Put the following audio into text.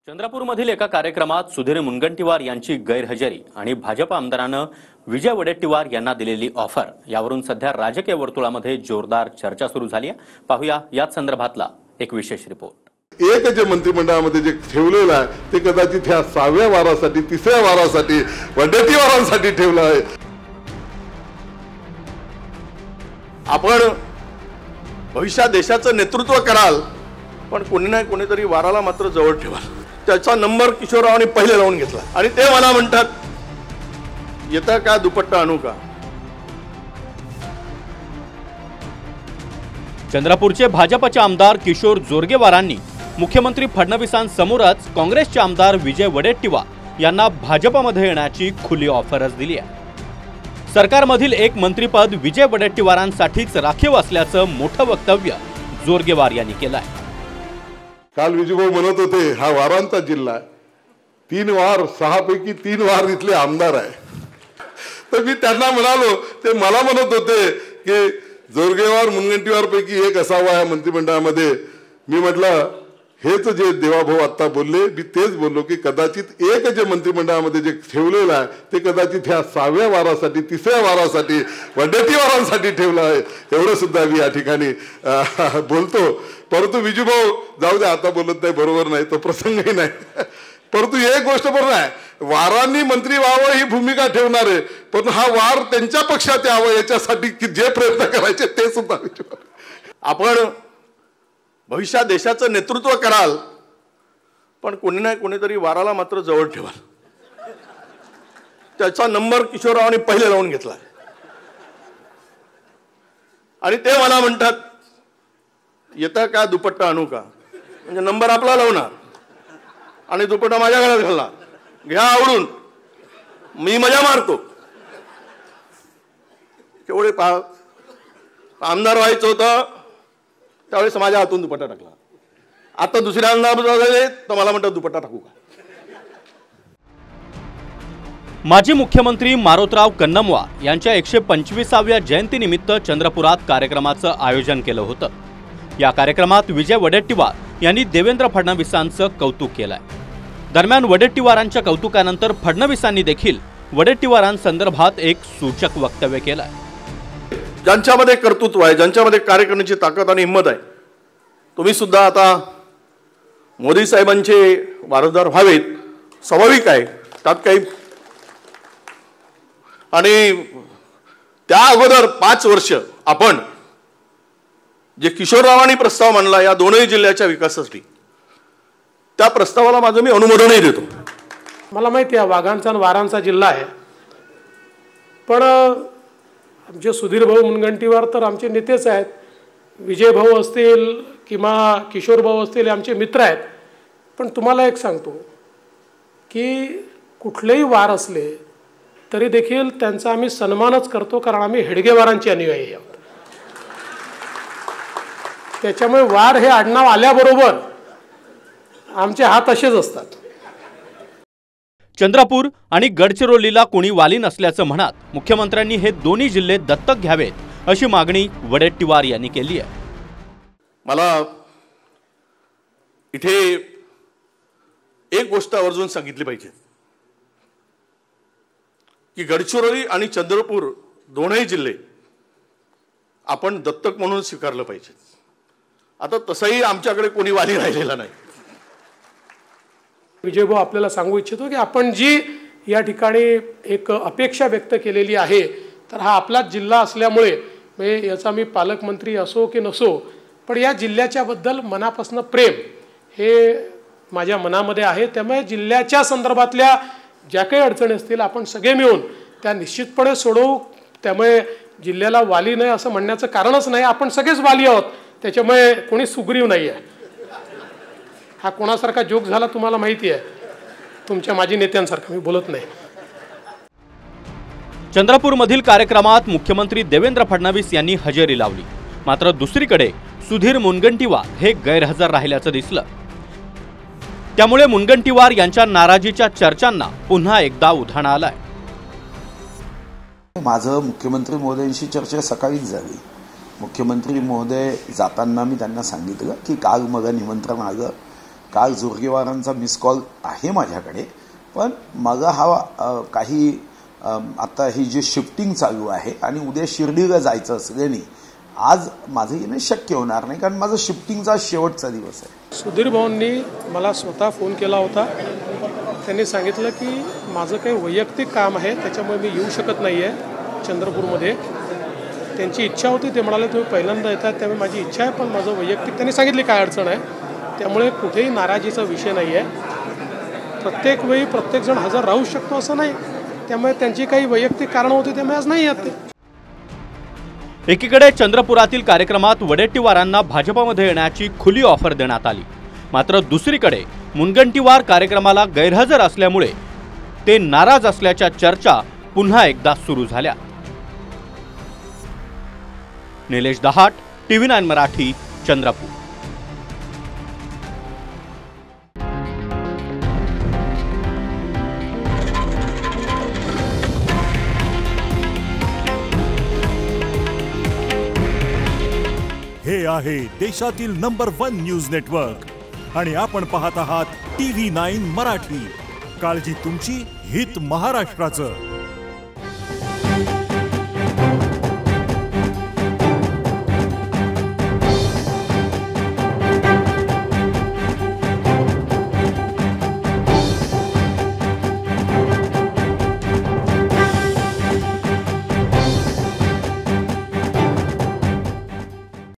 चंद्रपूरमधील एका कार्यक्रमात सुधीर मुनगंटीवार यांची गैरहजेरी आणि भाजप आमदारानं विजय वडेट्टीवार यांना दिलेली ऑफर यावरून सध्या राजकीय वर्तुळामध्ये जोरदार चर्चा सुरू झाली आहे। पाहूया याच संदर्भातला एक विशेष रिपोर्ट। एक जे मंत्रिमंडळामध्ये जे ठेवलेलं आहे ते कदाचित ह्या 6व्या वारासाठी 3ऱ्या वारासाठी वडेट्टीवारांसाठी ठेवलं आहे। आपण भविष्यात देशाचं नेतृत्व कराल, पण कोणी नाही कोणीतरी वाराला मात्र जवळ ठेवाल। त्याचा नंबर किशोररावांनी पहिले लावून घेतला आणि ते मला म्हणतात, येता का दुपट्टा आणू का। चंद्रपूरचे भाजपचे आमदार किशोर जोरगेवारांनी मुख्यमंत्री फडणवीसांसमोरच काँग्रेसचे आमदार विजय वडेट्टीवार यांना भाजपमध्ये येण्याची खुली ऑफरच दिली आहे। सरकारमधील एक मंत्रिपद विजय वडेट्टीवारांसाठीच राखीव असल्याचं मोठं वक्तव्य जोरगेवार यांनी केलं आहे। काल विजयभाऊ म्हणत होते हा वारांचा जिल्हा आहे, 3 वार 6 पैकी 3 वार इथले आमदार आहे। तर मी त्यांना म्हणालो, ते मला म्हणत होते की जोरगेवार मुनगंटीवार पैकी एक असावा या मंत्रिमंडळामध्ये। मी म्हटलं हेच जे देवाभाऊ आता बोलले, मी तेच बोललो की कदाचित एक जे मंत्रिमंडळामध्ये जे ठेवलेलं आहे ते कदाचित ह्या 6व्या वारासाठी 3ऱ्या वारासाठी वडेट्टीवारांसाठी ठेवलं आहे। एवढं सुद्धा मी या ठिकाणी बोलतो। परंतु विजूभाऊ जाऊ दे, आता बोलत नाही, बरोबर नाही, तो प्रसंगही नाही। परंतु एक गोष्ट बरोबर आहे, वारांनी मंत्री व्हावं ही भूमिका ठेवणार आहे, पण हा वार त्यांच्या पक्षात यावं याच्यासाठी जे प्रयत्न करायचे ते सुद्धा आपण भविष्यात देशाचं नेतृत्व कराल, पण कोणी नाही कोणीतरी वाराला मात्र जवळ ठेवाल। त्याचा नंबर किशोररावांनी पहिले लावून घेतला आणि ते मला म्हणतात, येता का दुपट्टा आणू का। म्हणजे नंबर आपला लावणार आणि दुपट्टा माझ्या गळ्यात घालणार, घ्या आवडून, मी मजा मारतो। केवढे आमदार व्हायचं होतं त्यावेळेस माझ्या हातून दुपट्टा टाकला, आता दुसऱ्या आमदार झाले तर मला म्हणतात दुपट्टा टाकू का। माजी मुख्यमंत्री मारोतराव कन्नमवार यांच्या 125व्या जयंतीनिमित्त चंद्रपुरात कार्यक्रमाचं आयोजन केलं होतं। या कार्यक्रमात विजय वडेट्टीवार यांनी देवेंद्र फडणवीसांचं कौतुक केलंय। दरम्यान वडेट्टीवारांच्या कौतुकानंतर फडणवीसांनी देखील वडेट्टीवारांसंदर्भात एक सूचक वक्तव्य केलंय। ज्यांच्यामध्ये कर्तृत्व आहे, ज्यांच्यामध्ये कार्य करण्याची ताकद आणि हिंमत आहे, तुम्ही सुद्धा आता मोदी साहेबांचे वारसदार व्हावेत, स्वाभाविक आहे, त्यात काही। आणि त्या अगोदर 5 वर्ष आपण जे किशोररावांनी प्रस्ताव मांडला या दोनही जिल्ह्याच्या विकासासाठी, त्या प्रस्तावाला माझं मी अनुमोदनही देतो। मला माहिती आहे वाघांचा आणि वारांचा जिल्हा आहे, पण आमचे सुधीर भाऊ मुनगंटीवार तर आमचे नेतेच आहेत, विजय भाऊ असतील किंवा किशोर भाऊ असतील आमचे मित्र आहेत। पण तुम्हाला एक सांगतो की कुठलेही वार असले तरी देखील त्यांचा आम्ही सन्मानच करतो, कारण आम्ही हेडगेवारांचे अनुयायी आहोत। त्याच्यामुळे वार हे आडनाव आल्याबरोबर आमचे हात असेच असतात। चंद्रपूर आणि गडचिरोलीला कोणी वाली नसल्याचं म्हणत मुख्यमंत्र्यांनी हे दोन्ही जिल्हे दत्तक घ्यावेत अशी मागणी वडेट्टीवार यांनी केली आहे। मला इथे एक गोष्ट आवर्जून सांगितली पाहिजे की गडचिरोली आणि चंद्रपूर दोनही जिल्हे आपण दत्तक म्हणून स्वीकारलं पाहिजे। आता तसंही आमच्याकडे कोणी वाली राहिलेला नाही। विजयभाऊ आपल्याला सांगू इच्छितो की आपण जी या ठिकाणी एक अपेक्षा व्यक्त केलेली आहे, तर हा आपलाच जिल्हा असल्यामुळे म्हणजे याचा मी पालकमंत्री असो की नसो, पण या जिल्ह्याच्या बद्दल मनापासून प्रेम हे माझ्या मनामध्ये आहे। त्यामुळे जिल्ह्याच्या संदर्भातल्या ज्या काही अडचणी असतील आपण सगळे मिळून त्या निश्चितपणे सोडवू। त्यामुळे जिल्ह्याला वाली नाही असं म्हणण्याचं कारणच नाही, आपण सगळेच वाली आहोत, त्याच्यामुळे कोणी सुग्रीव नाही आहे। हा कोणासारखा जोक झाला तुम्हाला माहिती आहे, तुमच्या माजी नेत्यांसारखा मी बोलत नाही। चंद्रपूरमधील कार्यक्रमात मुख्यमंत्री देवेंद्र फडणवीस यांनी हजेरी लावली, मात्र दुसरीकडे सुधीर मुनगंटीवार हे गैरहजर राहिल्याचं दिसलं। त्यामुळे मुनगंटीवार यांच्या नाराजीच्या चर्चांना पुन्हा एकदा उधाण आलंय। माझं मुख्यमंत्री महोदयांशी चर्चा सकाळीच झाली। मुख्यमंत्री महोदय जाताना मी त्यांना सांगितलं की काल मला निमंत्रण आलं, काल जोरगेवारांचा मिस कॉल आहे माझ्याकडे, पण मग हा काही आता ही जी शिफ्टिंग चालू आहे आणि उद्या शिर्डीला जायचं असल्याने आज माझं येणं शक्य होणार नाही, कारण माझा शिफ्टिंगचा शेवटचा दिवस आहे. सुधीर भाऊंनी मला स्वतः फोन केला होता. त्यांनी सांगितलं की माझं काही वैयक्तिक काम आहे, त्याच्यामुळे मी येऊ शकत नाही आहे चंद्रपूरमध्ये. त्यांची इच्छा होती, ते म्हणाले तुम्ही पहिल्यांदा येतात त्यामुळे माझी इच्छा आहे, पण माझं वैयक्तिक त्यांनी सांगितली काय अडचण आहे, त्यामुळे कुठेही नाराजीचा विषय नाही आहे. प्रत्येक वेळी प्रत्येकजण हजर राहू शकतो असं नाही, त्यामुळे त्यांची काही वैयक्तिक कारणं होती त्यामुळे आज नाही येत ते. एकीकडे चंद्रपुरातील कार्यक्रमात वडेट्टीवारांना भाजपमध्ये येण्याची खुली ऑफर देण्यात आली, मात्र दुसरीकडे मुनगंटीवार कार्यक्रमाला गैरहजर असल्यामुळे ते नाराज असल्याच्या चर्चा पुन्हा एकदा सुरू झाल्या. निलेश दहाट, TV9 मराठी, चंद्रपूर. हे आहे देशातील नंबर 1 न्यूज नेटवर्क आणि आपण पाहत आहात TV9 मराठी. काळजी तुमची, हित महाराष्ट्राचं.